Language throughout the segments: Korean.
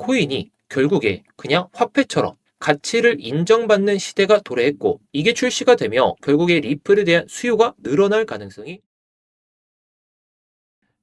코인이 결국에 그냥 화폐처럼 가치를 인정받는 시대가 도래했고 이게 출시가 되며 결국에 리플에 대한 수요가 늘어날 가능성이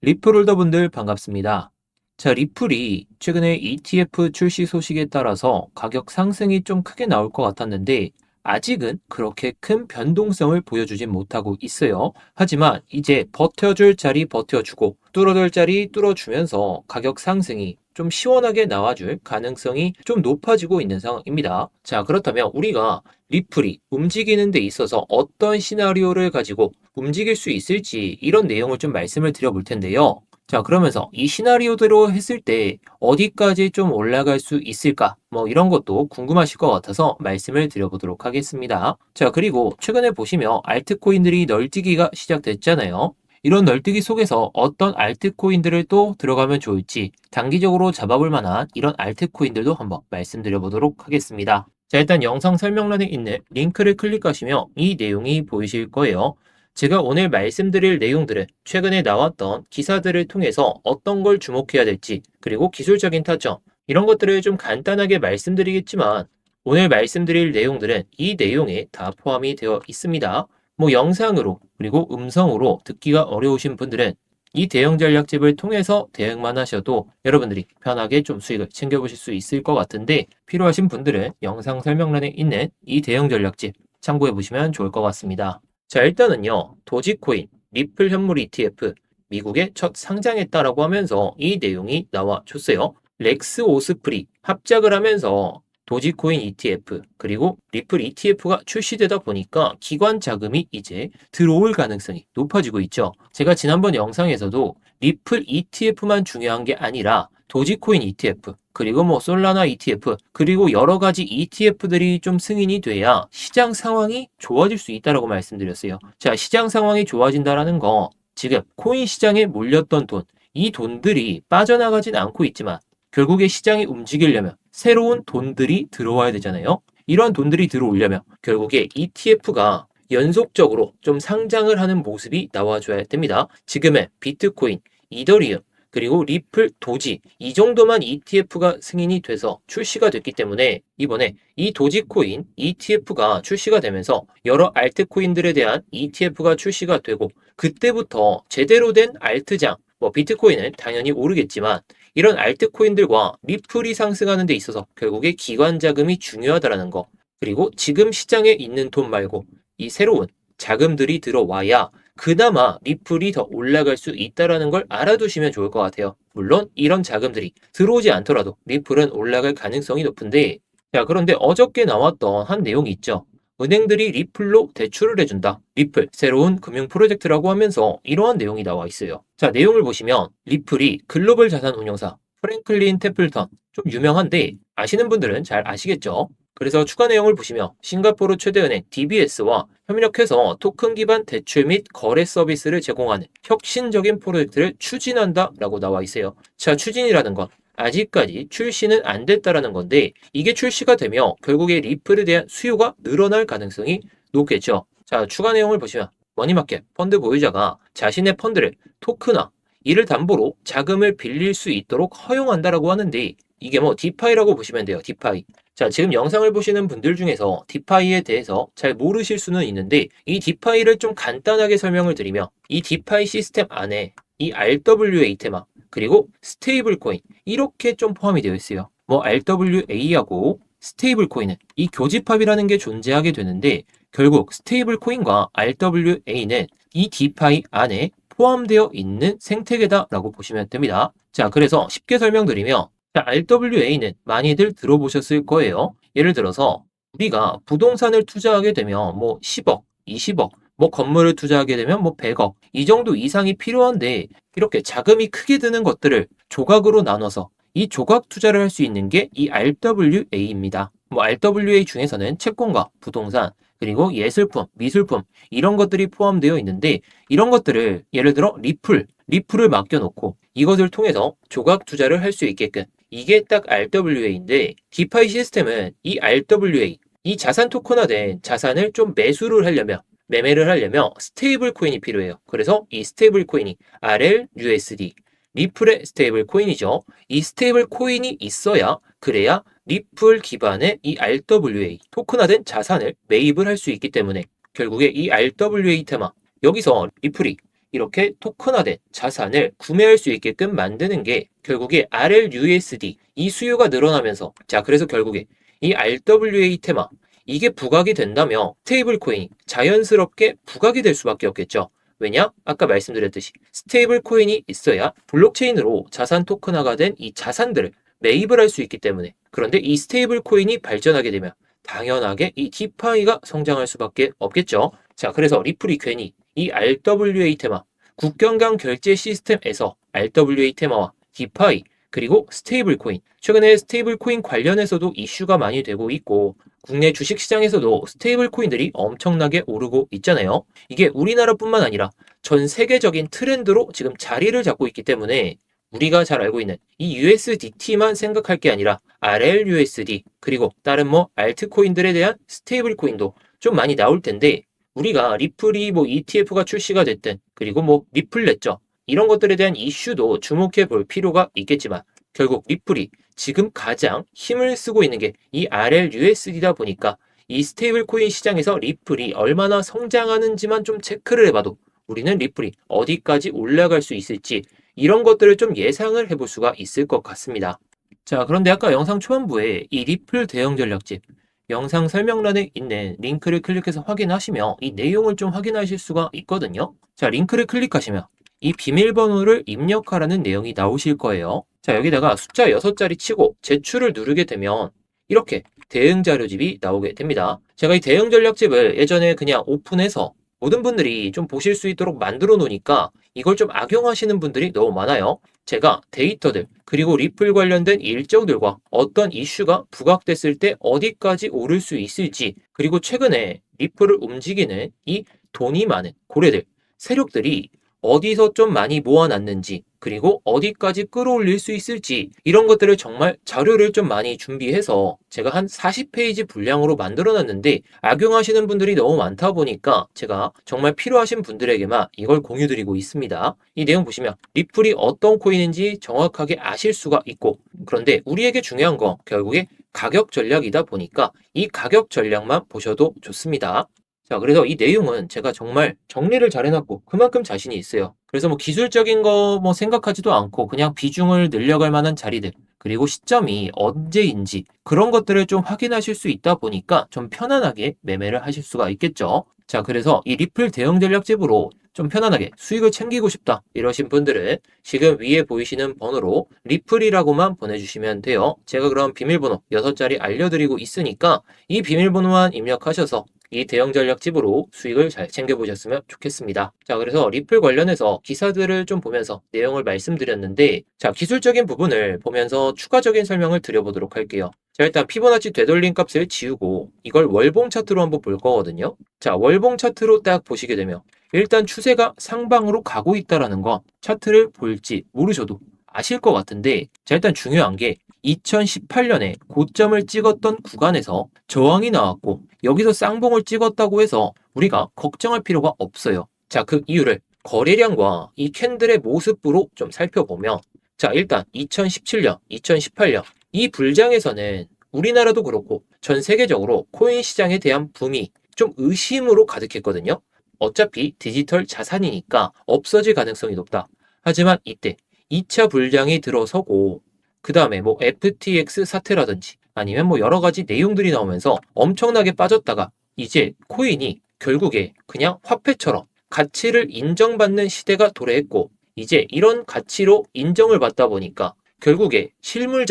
리플 홀더분들 반갑습니다. 자, 리플이 최근에 ETF 출시 소식에 따라서 가격 상승이 좀 크게 나올 것 같았는데 아직은 그렇게 큰 변동성을 보여주진 못하고 있어요. 하지만 이제 버텨줄 자리 버텨주고 뚫어줄 자리 뚫어주면서 가격 상승이 좀 시원하게 나와줄 가능성이 좀 높아지고 있는 상황입니다. 자, 그렇다면 우리가 리플이 움직이는 데 있어서 어떤 시나리오를 가지고 움직일 수 있을지 이런 내용을 좀 말씀을 드려볼 텐데요. 자, 그러면서 이 시나리오대로 했을 때 어디까지 좀 올라갈 수 있을까? 뭐 이런 것도 궁금하실 것 같아서 말씀을 드려보도록 하겠습니다. 자, 그리고 최근에 보시면 알트코인들이 널뛰기가 시작됐잖아요. 이런 널뛰기 속에서 어떤 알트코인들을 또 들어가면 좋을지 단기적으로 잡아볼 만한 이런 알트코인들도 한번 말씀드려보도록 하겠습니다. 자, 일단 영상 설명란에 있는 링크를 클릭하시면 이 내용이 보이실 거예요. 제가 오늘 말씀드릴 내용들은 최근에 나왔던 기사들을 통해서 어떤 걸 주목해야 될지, 그리고 기술적인 타점, 이런 것들을 좀 간단하게 말씀드리겠지만, 오늘 말씀드릴 내용들은 이 내용에 다 포함이 되어 있습니다. 뭐 영상으로, 그리고 음성으로 듣기가 어려우신 분들은 이 대응 전략집을 통해서 대응만 하셔도 여러분들이 편하게 좀 수익을 챙겨보실 수 있을 것 같은데, 필요하신 분들은 영상 설명란에 있는 이 대응 전략집 참고해 보시면 좋을 것 같습니다. 자, 일단은요, 도지코인, 리플 현물 ETF, 미국에 첫 상장했다라고 하면서 이 내용이 나와줬어요. 렉스 오스프리 합작을 하면서 도지코인 ETF, 그리고 리플 ETF가 출시되다 보니까 기관 자금이 이제 들어올 가능성이 높아지고 있죠. 제가 지난번 영상에서도 리플 ETF만 중요한 게 아니라 도지코인 ETF, 그리고 뭐 솔라나 ETF, 그리고 여러 가지 ETF들이 좀 승인이 돼야 시장 상황이 좋아질 수 있다라고 말씀드렸어요. 자, 시장 상황이 좋아진다라는 거, 지금 코인 시장에 몰렸던 돈, 이 돈들이 빠져나가진 않고 있지만 결국에 시장이 움직이려면 새로운 돈들이 들어와야 되잖아요. 이러한 돈들이 들어오려면 결국에 ETF가 연속적으로 좀 상장을 하는 모습이 나와줘야 됩니다. 지금의 비트코인, 이더리움, 그리고 리플, 도지 이 정도만 ETF가 승인이 돼서 출시가 됐기 때문에 이번에 이 도지코인 ETF가 출시가 되면서 여러 알트코인들에 대한 ETF가 출시가 되고 그때부터 제대로 된 알트장, 뭐 비트코인은 당연히 오르겠지만 이런 알트코인들과 리플이 상승하는 데 있어서 결국에 기관 자금이 중요하다라는 거, 그리고 지금 시장에 있는 돈 말고 이 새로운 자금들이 들어와야 그나마 리플이 더 올라갈 수 있다라는 걸 알아두시면 좋을 것 같아요. 물론 이런 자금들이 들어오지 않더라도 리플은 올라갈 가능성이 높은데, 자, 그런데 어저께 나왔던 한 내용이 있죠. 은행들이 리플로 대출을 해준다. 리플, 새로운 금융 프로젝트라고 하면서 이러한 내용이 나와 있어요. 자, 내용을 보시면 리플이 글로벌 자산 운용사 프랭클린 테플턴, 좀 유명한데 아시는 분들은 잘 아시겠죠? 그래서 추가 내용을 보시면 싱가포르 최대은행 DBS와 협력해서 토큰 기반 대출 및 거래 서비스를 제공하는 혁신적인 프로젝트를 추진한다라고 나와 있어요. 자, 추진이라는 건 아직까지 출시는 안 됐다라는 건데 이게 출시가 되면 결국에 리플에 대한 수요가 늘어날 가능성이 높겠죠. 자, 추가 내용을 보시면 머니마켓 펀드 보유자가 자신의 펀드를 토크나 이를 담보로 자금을 빌릴 수 있도록 허용한다라고 하는데 이게 뭐 디파이라고 보시면 돼요. 디파이. 자, 지금 영상을 보시는 분들 중에서 디파이에 대해서 잘 모르실 수는 있는데 이 디파이를 좀 간단하게 설명을 드리면 이 디파이 시스템 안에 이 RWA 테마 그리고 스테이블 코인 이렇게 좀 포함이 되어 있어요. 뭐 RWA하고 스테이블 코인은 이 교집합이라는 게 존재하게 되는데 결국 스테이블 코인과 RWA는 이 디파이 안에 포함되어 있는 생태계다라고 보시면 됩니다. 자, 그래서 쉽게 설명드리면 자, RWA는 많이들 들어보셨을 거예요. 예를 들어서 우리가 부동산을 투자하게 되면 뭐 10억, 20억, 뭐 건물을 투자하게 되면 뭐 100억 이 정도 이상이 필요한데 이렇게 자금이 크게 드는 것들을 조각으로 나눠서 이 조각 투자를 할 수 있는 게 이 RWA입니다. 뭐 RWA 중에서는 채권과 부동산 그리고 예술품, 미술품 이런 것들이 포함되어 있는데 이런 것들을 예를 들어 리플을 맡겨놓고 이것을 통해서 조각 투자를 할 수 있게끔 이게 딱 RWA인데 디파이 시스템은 이 RWA, 이 자산 토큰화된 자산을 좀 매수를 하려면 매매를 하려면 스테이블 코인이 필요해요. 그래서 이 스테이블 코인이 RLUSD 리플의 스테이블 코인이죠. 이 스테이블 코인이 있어야 그래야 리플 기반의 이 RWA 토큰화된 자산을 매입을 할 수 있기 때문에 결국에 이 RWA 테마 여기서 리플이 이렇게 토큰화된 자산을 구매할 수 있게끔 만드는 게 결국에 RLUSD 이 수요가 늘어나면서 자 그래서 결국에 이 RWA 테마 이게 부각이 된다면 스테이블 코인이 자연스럽게 부각이 될 수밖에 없겠죠. 왜냐? 아까 말씀드렸듯이 스테이블 코인이 있어야 블록체인으로 자산 토큰화가 된 이 자산들을 매입을 할 수 있기 때문에 그런데 이 스테이블 코인이 발전하게 되면 당연하게 이 디파이가 성장할 수밖에 없겠죠. 자, 그래서 리플이 괜히 이 RWA 테마 국경간 결제 시스템에서 RWA 테마와 디파이 그리고 스테이블 코인 최근에 스테이블 코인 관련해서도 이슈가 많이 되고 있고 국내 주식시장에서도 스테이블 코인들이 엄청나게 오르고 있잖아요. 이게 우리나라뿐만 아니라 전 세계적인 트렌드로 지금 자리를 잡고 있기 때문에 우리가 잘 알고 있는 이 USDT만 생각할 게 아니라 RLUSD 그리고 다른 뭐 알트코인들에 대한 스테이블 코인도 좀 많이 나올 텐데 우리가 리플이 뭐 ETF가 출시가 됐든 그리고 뭐 리플렛죠. 이런 것들에 대한 이슈도 주목해 볼 필요가 있겠지만 결국 리플이 지금 가장 힘을 쓰고 있는 게 이 RLUSD다 보니까 이 스테이블 코인 시장에서 리플이 얼마나 성장하는지만 좀 체크를 해봐도 우리는 리플이 어디까지 올라갈 수 있을지 이런 것들을 좀 예상을 해볼 수가 있을 것 같습니다. 자, 그런데 아까 영상 초반부에 이 리플 대형 전략집 영상 설명란에 있는 링크를 클릭해서 확인하시면 이 내용을 좀 확인하실 수가 있거든요. 자, 링크를 클릭하시면 이 비밀번호를 입력하라는 내용이 나오실 거예요. 자, 여기다가 숫자 6자리 치고 제출을 누르게 되면 이렇게 대응 자료집이 나오게 됩니다. 제가 이 대응 전략집을 예전에 그냥 오픈해서 모든 분들이 좀 보실 수 있도록 만들어 놓으니까 이걸 좀 악용하시는 분들이 너무 많아요. 제가 데이터들 그리고 리플 관련된 일정들과 어떤 이슈가 부각됐을 때 어디까지 오를 수 있을지 그리고 최근에 리플을 움직이는 이 돈이 많은 고래들 세력들이 어디서 좀 많이 모아놨는지 그리고 어디까지 끌어올릴 수 있을지 이런 것들을 정말 자료를 좀 많이 준비해서 제가 한 40페이지 분량으로 만들어놨는데 악용하시는 분들이 너무 많다 보니까 제가 정말 필요하신 분들에게만 이걸 공유드리고 있습니다. 이 내용 보시면 리플이 어떤 코인인지 정확하게 아실 수가 있고 그런데 우리에게 중요한 건 결국에 가격 전략이다 보니까 이 가격 전략만 보셔도 좋습니다. 자, 그래서 이 내용은 제가 정말 정리를 잘 해놨고 그만큼 자신이 있어요. 그래서 뭐 기술적인 거 뭐 생각하지도 않고 그냥 비중을 늘려갈 만한 자리들 그리고 시점이 언제인지 그런 것들을 좀 확인하실 수 있다 보니까 좀 편안하게 매매를 하실 수가 있겠죠. 자, 그래서 이 리플 대형 전략집으로 좀 편안하게 수익을 챙기고 싶다 이러신 분들은 지금 위에 보이시는 번호로 리플이라고만 보내주시면 돼요. 제가 그럼 비밀번호 6자리 알려드리고 있으니까 이 비밀번호만 입력하셔서 이 대형 전략집으로 수익을 잘 챙겨보셨으면 좋겠습니다. 자, 그래서 리플 관련해서 기사들을 좀 보면서 내용을 말씀드렸는데 자, 기술적인 부분을 보면서 추가적인 설명을 드려보도록 할게요. 자, 일단 피보나치 되돌림 값을 지우고 이걸 월봉 차트로 한번 볼 거거든요. 자, 월봉 차트로 딱 보시게 되면 일단 추세가 상방으로 가고 있다라는 거 차트를 볼지 모르셔도 아실 것 같은데 자, 일단 중요한 게 2018년에 고점을 찍었던 구간에서 저항이 나왔고 여기서 쌍봉을 찍었다고 해서 우리가 걱정할 필요가 없어요. 자, 그 이유를 거래량과 이 캔들의 모습으로 좀 살펴보면 자, 일단 2017년, 2018년 이 불장에서는 우리나라도 그렇고 전 세계적으로 코인 시장에 대한 붐이 좀 의심으로 가득했거든요. 어차피 디지털 자산이니까 없어질 가능성이 높다. 하지만 이때 2차 불장이 들어서고 그 다음에 뭐 FTX 사태라든지 아니면 뭐 여러 가지 내용들이 나오면서 엄청나게 빠졌다가 이제 코인이 결국에 그냥 화폐처럼 가치를 인정받는 시대가 도래했고 이제 이런 가치로 인정을 받다 보니까 결국에 실물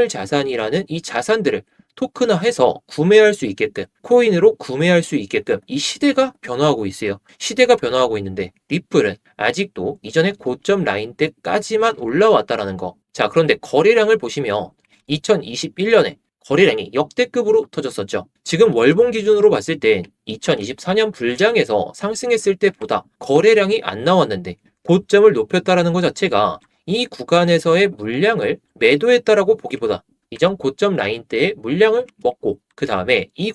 자산이라는 이 자산들을 토큰화해서 구매할 수 있게끔 코인으로 구매할 수 있게끔 이 시대가 변화하고 있어요. 시대가 변화하고 있는데 리플은 아직도 이전에 고점 라인 때까지만 올라왔다라는 거. 자, 그런데 거래량을 보시면 2021년에 거래량이 역대급으로 터졌었죠. 지금 월봉 기준으로 봤을 땐 2024년 불장에서 상승했을 때보다 거래량이 안 나왔는데 고점을 높였다라는 것 자체가 이 구간에서의 물량을 매도했다라고 보기보다 이전 고점 라인 때의 물량을 먹고 그 다음에 이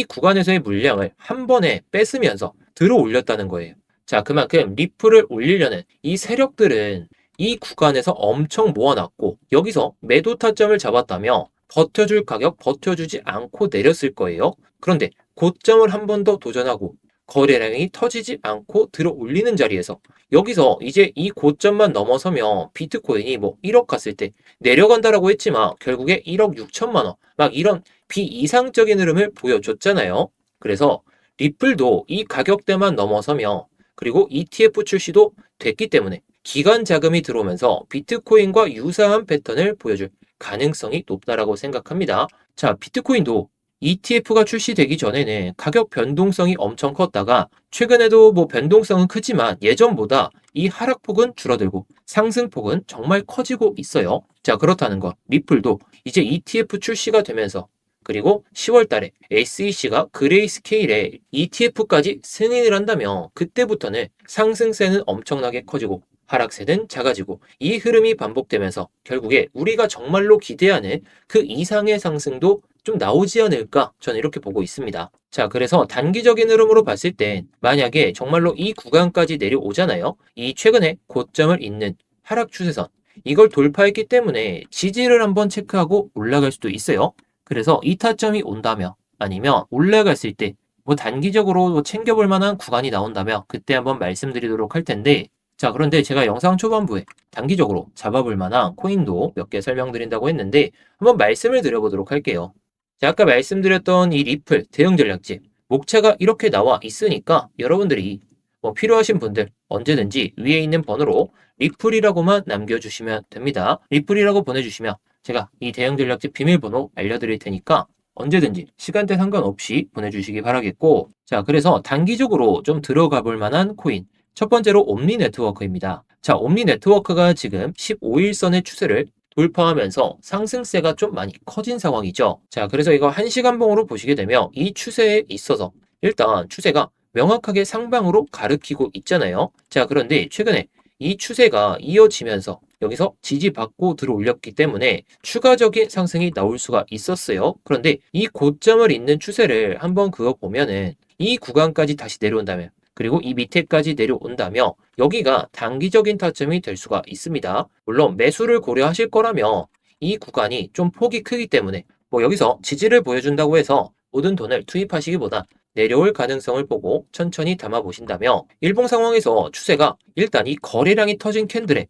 구간에서의 물량을 한 번에 뺏으면서 들어 올렸다는 거예요. 자, 그만큼 리플을 올리려는 이 세력들은 이 구간에서 엄청 모아놨고 여기서 매도 타점을 잡았다며 버텨줄 가격 버텨주지 않고 내렸을 거예요. 그런데 고점을 한 번 더 도전하고 거래량이 터지지 않고 들어 올리는 자리에서 여기서 이제 이 고점만 넘어서면 비트코인이 뭐 1억 갔을 때 내려간다라고 했지만 결국에 1억 6천만 원 막 이런 비이상적인 흐름을 보여줬잖아요. 그래서 리플도 이 가격대만 넘어서면 그리고 ETF 출시도 됐기 때문에 기관 자금이 들어오면서 비트코인과 유사한 패턴을 보여줄 가능성이 높다라고 생각합니다. 자, 비트코인도 ETF가 출시되기 전에는 가격 변동성이 엄청 컸다가 최근에도 뭐 변동성은 크지만 예전보다 이 하락폭은 줄어들고 상승폭은 정말 커지고 있어요. 자, 그렇다는 건 리플도 이제 ETF 출시가 되면서 그리고 10월 달에 SEC가 그레이스케일에 ETF까지 승인을 한다면 그때부터는 상승세는 엄청나게 커지고 하락세는 작아지고 이 흐름이 반복되면서 결국에 우리가 정말로 기대하는 그 이상의 상승도 좀 나오지 않을까 저는 이렇게 보고 있습니다. 자, 그래서 단기적인 흐름으로 봤을 땐 만약에 정말로 이 구간까지 내려오잖아요. 이 최근에 고점을 잇는 하락 추세선 이걸 돌파했기 때문에 지지를 한번 체크하고 올라갈 수도 있어요. 그래서 이 타점이 온다면 아니면 올라갔을 때 뭐 단기적으로 뭐 챙겨볼 만한 구간이 나온다면 그때 한번 말씀드리도록 할 텐데 자, 그런데 제가 영상 초반부에 단기적으로 잡아볼 만한 코인도 몇 개 설명드린다고 했는데 한번 말씀을 드려보도록 할게요. 자, 아까 말씀드렸던 이 리플 대응 전략집 목차가 이렇게 나와 있으니까 여러분들이 뭐 필요하신 분들 언제든지 위에 있는 번호로 리플이라고만 남겨주시면 됩니다. 리플이라고 보내주시면 제가 이 대응 전략집 비밀번호 알려드릴 테니까 언제든지 시간대 상관없이 보내주시기 바라겠고 자, 그래서 단기적으로 좀 들어가 볼 만한 코인 첫 번째로 옴니 네트워크입니다. 자, 옴니 네트워크가 지금 15일선의 추세를 돌파하면서 상승세가 좀 많이 커진 상황이죠. 자, 그래서 이거 1시간봉으로 보시게 되면 이 추세에 있어서 일단 추세가 명확하게 상방으로 가리키고 있잖아요. 자, 그런데 최근에 이 추세가 이어지면서 여기서 지지받고 들어올렸기 때문에 추가적인 상승이 나올 수가 있었어요. 그런데 이 고점을 잇는 추세를 한번 그어 보면은 이 구간까지 다시 내려온다면 그리고 이 밑에까지 내려온다며 여기가 단기적인 타점이 될 수가 있습니다. 물론 매수를 고려하실 거라면 이 구간이 좀 폭이 크기 때문에 뭐 여기서 지지를 보여준다고 해서 모든 돈을 투입하시기보다 내려올 가능성을 보고 천천히 담아 보신다며 일봉 상황에서 추세가 일단 이 거래량이 터진 캔들의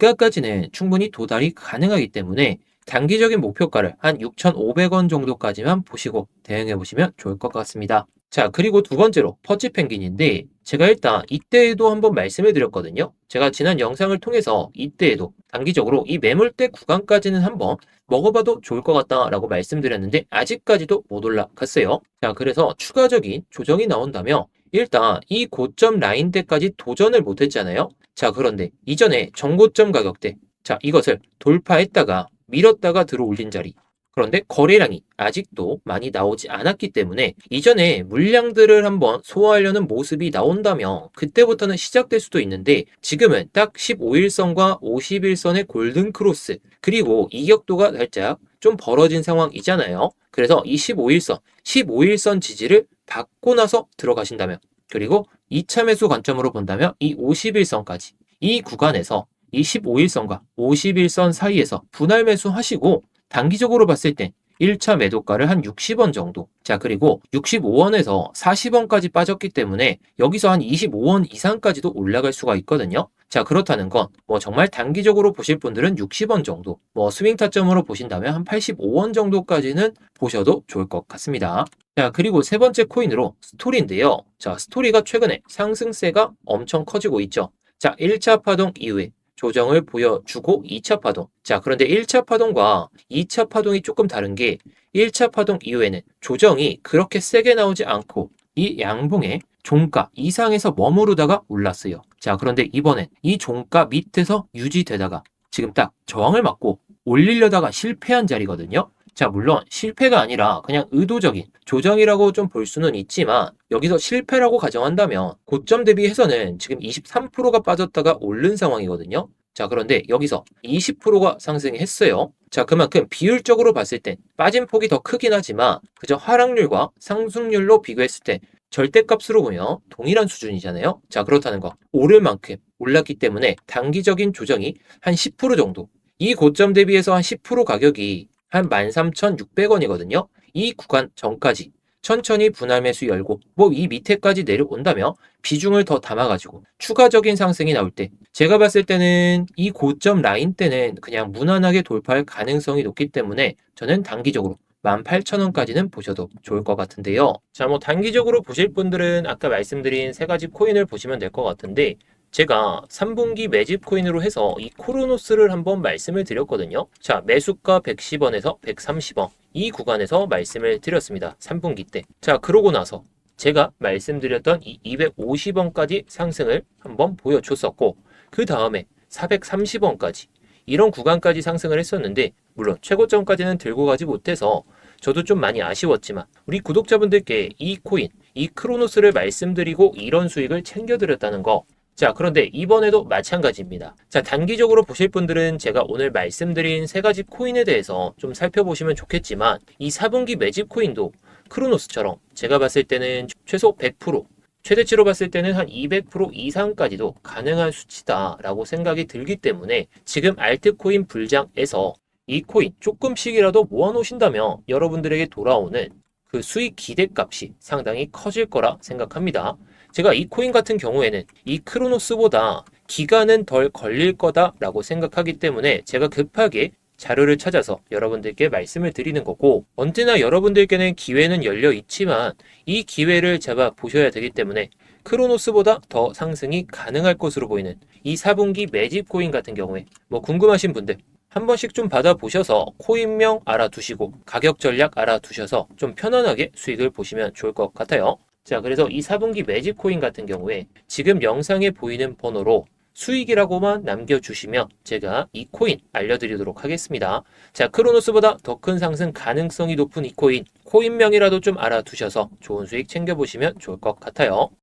종가까지는 충분히 도달이 가능하기 때문에 단기적인 목표가를 한 6,500원 정도까지만 보시고 대응해 보시면 좋을 것 같습니다. 자, 그리고 두 번째로 퍼치 펭귄인데 제가 일단 이때에도 한번 말씀을 드렸거든요. 제가 지난 영상을 통해서 이때에도 단기적으로 이 매물대 구간까지는 한번 먹어봐도 좋을 것 같다라고 말씀드렸는데 아직까지도 못 올라갔어요. 자, 그래서 추가적인 조정이 나온다면 일단 이 고점 라인대까지 도전을 못 했잖아요. 자, 그런데 이전에 정고점 가격대 자, 이것을 돌파했다가 밀었다가 들어올린 자리 그런데 거래량이 아직도 많이 나오지 않았기 때문에 이전에 물량들을 한번 소화하려는 모습이 나온다면 그때부터는 시작될 수도 있는데 지금은 딱 15일선과 50일선의 골든 크로스 그리고 이격도가 살짝 좀 벌어진 상황이잖아요. 그래서 이 15일선 지지를 받고 나서 들어가신다면 그리고 2차 매수 관점으로 본다면 이 50일선까지 이 구간에서 이 15일선과 50일선 사이에서 분할 매수 하시고 단기적으로 봤을 땐 1차 매도가를 한 60원 정도. 자, 그리고 65원에서 40원까지 빠졌기 때문에 여기서 한 25원 이상까지도 올라갈 수가 있거든요. 자, 그렇다는 건 뭐 정말 단기적으로 보실 분들은 60원 정도, 뭐 스윙 타점으로 보신다면 한 85원 정도까지는 보셔도 좋을 것 같습니다. 자, 그리고 세 번째 코인으로 스토리인데요. 자, 스토리가 최근에 상승세가 엄청 커지고 있죠. 자, 1차 파동 이후에 조정을 보여주고 2차 파동. 자, 그런데 1차 파동과 2차 파동이 조금 다른 게 1차 파동 이후에는 조정이 그렇게 세게 나오지 않고 이 양봉의 종가 이상에서 머무르다가 올랐어요. 자, 그런데 이번엔 이 종가 밑에서 유지되다가 지금 딱 저항을 맞고 올리려다가 실패한 자리거든요. 자, 물론 실패가 아니라 그냥 의도적인 조정이라고 좀 볼 수는 있지만 여기서 실패라고 가정한다면 고점 대비해서는 지금 23%가 빠졌다가 오른 상황이거든요. 자, 그런데 여기서 20%가 상승했어요. 자, 그만큼 비율적으로 봤을 땐 빠진 폭이 더 크긴 하지만 그저 하락률과 상승률로 비교했을 때 절대값으로 보면 동일한 수준이잖아요. 자, 그렇다는 거. 오를 만큼 올랐기 때문에 단기적인 조정이 한 10% 정도. 이 고점 대비해서 한 10% 가격이 한 13,600원이거든요. 이 구간 전까지 천천히 분할 매수 열고 뭐 이 밑에까지 내려온다며 비중을 더 담아가지고 추가적인 상승이 나올 때 제가 봤을 때는 이 고점 라인 때는 그냥 무난하게 돌파할 가능성이 높기 때문에 저는 단기적으로 18,000원까지는 보셔도 좋을 것 같은데요. 자, 뭐 단기적으로 보실 분들은 아까 말씀드린 세 가지 코인을 보시면 될 것 같은데 제가 3분기 매집 코인으로 해서 이 코로노스를 한번 말씀을 드렸거든요. 자, 매수가 110원에서 130원 이 구간에서 말씀을 드렸습니다. 3분기 때. 자, 그러고 나서 제가 말씀드렸던 이 250원까지 상승을 한번 보여줬었고 그 다음에 430원까지 이런 구간까지 상승을 했었는데 물론 최고점까지는 들고 가지 못해서 저도 좀 많이 아쉬웠지만 우리 구독자분들께 이 코인, 이 크로노스를 말씀드리고 이런 수익을 챙겨드렸다는 거. 자, 그런데 이번에도 마찬가지입니다. 자, 단기적으로 보실 분들은 제가 오늘 말씀드린 세 가지 코인에 대해서 좀 살펴보시면 좋겠지만 이 4분기 매집 코인도 크로노스처럼 제가 봤을 때는 최소 100%, 최대치로 봤을 때는 한 200% 이상까지도 가능한 수치다라고 생각이 들기 때문에 지금 알트코인 불장에서 이 코인 조금씩이라도 모아놓으신다면 여러분들에게 돌아오는 그 수익 기대값이 상당히 커질 거라 생각합니다. 제가 이 코인 같은 경우에는 이 크로노스보다 기간은 덜 걸릴 거다라고 생각하기 때문에 제가 급하게 자료를 찾아서 여러분들께 말씀을 드리는 거고 언제나 여러분들께는 기회는 열려 있지만 이 기회를 잡아 보셔야 되기 때문에 크로노스보다 더 상승이 가능할 것으로 보이는 이 4분기 매집 코인 같은 경우에 뭐 궁금하신 분들 한 번씩 좀 받아보셔서 코인명 알아두시고 가격 전략 알아두셔서 좀 편안하게 수익을 보시면 좋을 것 같아요. 자, 그래서 이 4분기 매집 코인 같은 경우에 지금 영상에 보이는 번호로 수익이라고만 남겨주시면 제가 이 코인 알려드리도록 하겠습니다. 자, 크로노스보다 더 큰 상승 가능성이 높은 이 코인, 코인명이라도 좀 알아두셔서 좋은 수익 챙겨보시면 좋을 것 같아요.